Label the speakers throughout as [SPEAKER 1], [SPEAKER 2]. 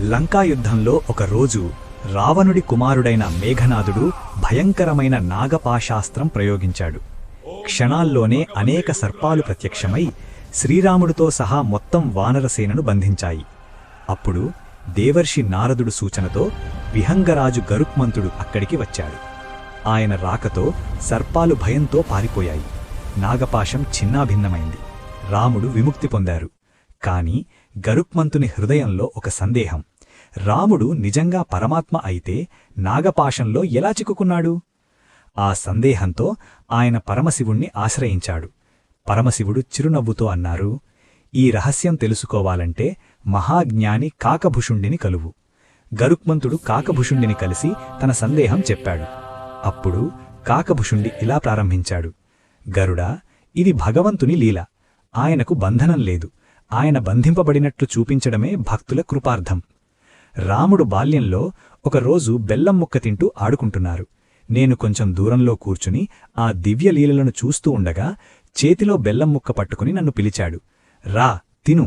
[SPEAKER 1] లంకాయుద్ధంలో ఒకరోజు రావణుడి కుమారుడైన మేఘనాదుడు భయంకరమైన నాగపాశాస్త్రం ప్రయోగించాడు. క్షణాల్లోనే అనేక సర్పాలు ప్రత్యక్షమై శ్రీరాముడితో సహా మొత్తం వానరసేనను బంధించాయి. అప్పుడు దేవర్షి నారదుడు సూచనతో విహంగరాజు గరుత్మంతుడు అక్కడికి వచ్చాడు. ఆయన రాకతో సర్పాలు భయంతో పారిపోయాయి. నాగపాశం చిన్నాభిన్నమైంది. రాముడు విముక్తి పొందారు. కాని గరుత్మంతుని హృదయంలో ఒక సందేహం. రాముడు నిజంగా పరమాత్మ అయితే నాగపాశంలో ఎలా చిక్కుకున్నాడు? ఆ సందేహంతో ఆయన పరమశివుణ్ణి ఆశ్రయించాడు. పరమశివుడు చిరునవ్వుతో అన్నారు, ఈ రహస్యం తెలుసుకోవాలంటే మహాజ్ఞాని కాకభుషుండిని కలువు. గరుత్మంతుడు కాకభుషుండిని కలిసి తన సందేహం చెప్పాడు. అప్పుడు కాకభుషుండి ఇలా ప్రారంభించాడు, గరుడా, ఇది భగవంతుని లీల. ఆయనకు బంధనం లేదు. ఆయన బంధింపబడినట్లు చూపించడమే భక్తుల కృపార్థం. రాముడు బాల్యంలో ఒకరోజు బెల్లం ముక్క తింటూ ఆడుకుంటున్నారు. నేను కొంచెం దూరంలో కూర్చుని ఆ దివ్యలీలలను చూస్తూ ఉండగా చేతిలో బెల్లం ముక్క పట్టుకుని నన్ను పిలిచాడు. రా, తిను.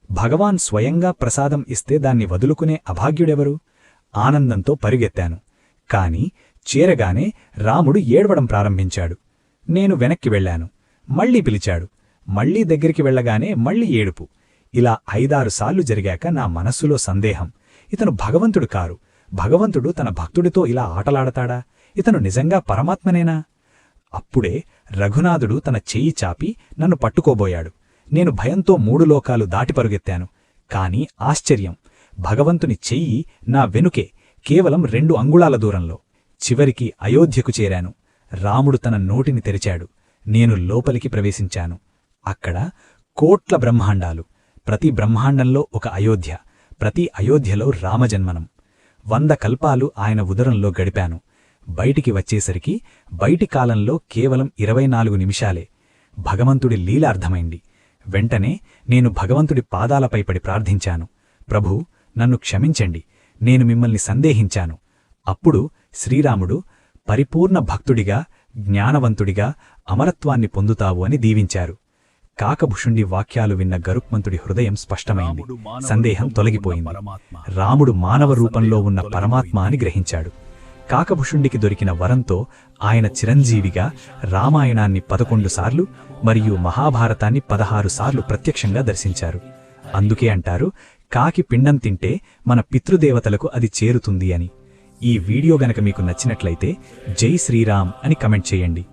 [SPEAKER 1] భగవాన్ స్వయంగా ప్రసాదం ఇస్తే దాన్ని వదులుకునే అభాగ్యుడెవరు? ఆనందంతో పరుగెత్తాను. కాని చేరగానే రాముడు ఏడవడం ప్రారంభించాడు. నేను వెనక్కి వెళ్లాను. మళ్లీ పిలిచాడు. మళ్లీ దగ్గరికి వెళ్లగానే మళ్లీ ఏడుపు. ఇలా 5-6 సార్లు జరిగాక నా మనస్సులో సందేహం. ఇతను భగవంతుడు కారు. భగవంతుడు తన భక్తుడితో ఇలా ఆటలాడతాడా? ఇతను నిజంగా పరమాత్మనేనా? అప్పుడే రఘునాథుడు తన చెయ్యి చాపి నన్ను పట్టుకోబోయాడు. నేను భయంతో 3 లోకాలు దాటి పరుగెత్తాను. కాని ఆశ్చర్యం, భగవంతుని చెయ్యి నా వెనుకే, కేవలం 2 అంగుళాల దూరంలో. చివరికి అయోధ్యకు చేరాను. రాముడు తన నోటిని తెరిచాడు. నేను లోపలికి ప్రవేశించాను. అక్కడ కోట్ల బ్రహ్మాండాలు. ప్రతి బ్రహ్మాండంలో ఒక అయోధ్య. ప్రతి అయోధ్యలో రామజన్మనం. 100 కల్పాలు ఆయన ఉదరంలో గడిపాను. బయటికి వచ్చేసరికి బయటి కాలంలో కేవలం 24 నిమిషాలే. భగవంతుడి లీల అర్థమైంది. వెంటనే నేను భగవంతుడి పాదాలపై పడి ప్రార్థించాను. ప్రభూ, నన్ను క్షమించండి. నేను మిమ్మల్ని సందేహించాను. అప్పుడు శ్రీరాముడు, పరిపూర్ణ భక్తుడిగా, జ్ఞానవంతుడిగా అమరత్వాన్ని పొందుతావు అని దీవించారు. కాకభుషుండి వాక్యాలు విన్న గరుత్మంతుడి హృదయం స్పష్టమైంది. సందేహం తొలగిపోయింది. రాముడు మానవ రూపంలో ఉన్న పరమాత్మ అని గ్రహించాడు. కాకభుషుండికి దొరికిన వరంతో ఆయన చిరంజీవిగా రామాయణాన్ని 11 సార్లు మరియు మహాభారతాన్ని 16 సార్లు ప్రత్యక్షంగా దర్శించారు. అందుకే అంటారు, కాకి పిండం తింటే మన పితృదేవతలకు అది చేరుతుంది అని. ఈ వీడియో గనక మీకు నచ్చినట్లయితే జై శ్రీరామ్ అని కమెంట్ చేయండి.